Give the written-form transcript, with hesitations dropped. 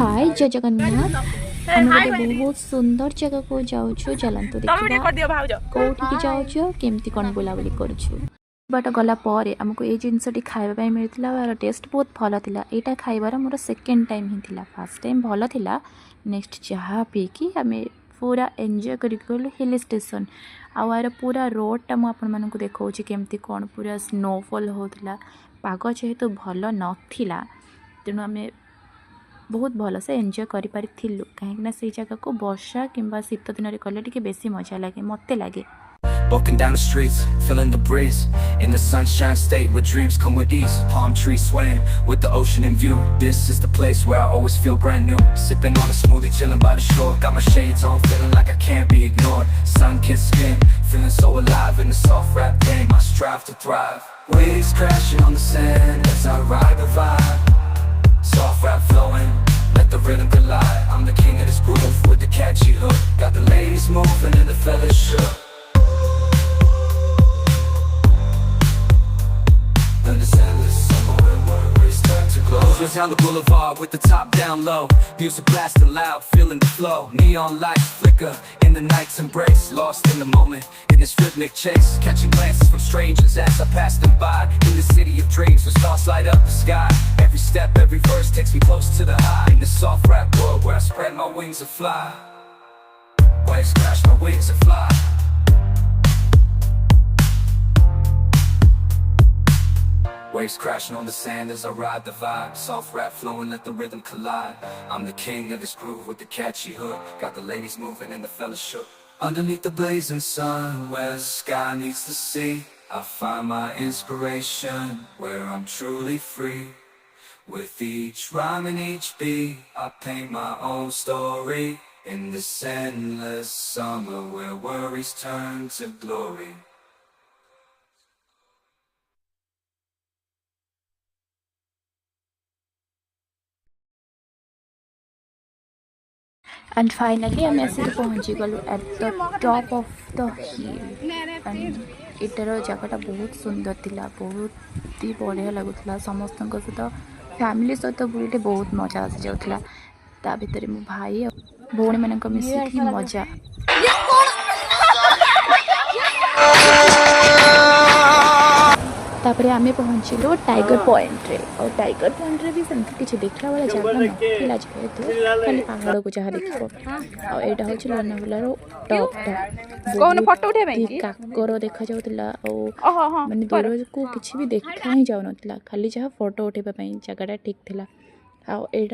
हाय जय जगन्नाथ आम गोटे बहुत सुंदर जगह को जाऊँ चलतु देखा कौटी जाऊँ केमती कौन बुलाबुली करुँ बाट गला आमको ये जिनसटी खाइबा मिलता यार टेस्ट बहुत भल था। यहाँ खाइबार मोर सेकेंड टाइम ही था। फास्ट टाइम भल था। नेक्स्ट चाह पीकी आम पूरा एंजॉय कर हिल स्टेशन आर पूरा रोडटा मुझे देखा केमती कौन पूरा स्नोफॉल होता। पाग जेहेतु भल नाला तेणु आम बहुत भल से एंजॉय करूँ कहीं से जगह को वर्षा किंबा शीत दिन में गले टी बेसी मजा लगे मत लगे। Walking down the streets, feeling the breeze. In the sunshine state where dreams come with ease. Palm trees swaying with the ocean in view. This is the place where I always feel brand new. Sipping on a smoothie, chilling by the shore. Got my shades on, feeling like I can't be ignored. Sun-kissed skin, feeling so alive in the soft rap game. I strive to thrive. Waves crashing on the sand as I ride the vibe. Soft rap flowing, let the rhythm collide. I'm the king of this groove with the catchy hook. Got the ladies moving and the fellas shook. Down the boulevard with the top down low. Music blasting loud, feeling the flow. Neon lights flicker in the night's embrace. Lost in the moment, in this rhythmic chase. Catching glances from strangers as I pass them by. In the city of dreams where stars light up the sky. Every step, every verse takes me close to the high. In this soft rap world where I spread my wings and fly. Waves crash, my wings and fly. Waves crashing on the sand as I ride the vibe. Soft rap flowing, let the rhythm collide. I'm the king of this groove with the catchy hook. Got the ladies moving and the fellas shook. Underneath the blazing sun, where the sky meets the sea, I find my inspiration, where I'm truly free. With each rhyme and each beat, I paint my own story. In this endless summer where worries turn to glory. And finally आम आसिक पहुँची गलु at the top of the hill and इटार जगह बहुत सुंदर थिला बहुत ही बढ़िया लगुला समस्त सहित फैमिली सहित बुले बहुत मजा आसी जाऊला ता भितर मो भाई भौणी मान मिसिक मजा तापर आम पहुँचलु टाइगर पॉइंट रे और टाइगर पॉइंट रे भी सेमती किसी देखला वाला जगह नथिला जेहेतु खाली पहाड़ को जहाँ देखो और एटा होछि लोनावालार टॉपटा कोन फोटो उठे भाई काकर देखा जाउतला और माने दूर को किछि भी देखा ही जाउ नथिला खाली जहाँ फोटो उठेबा पई जगहटा ठीक थिला और एटा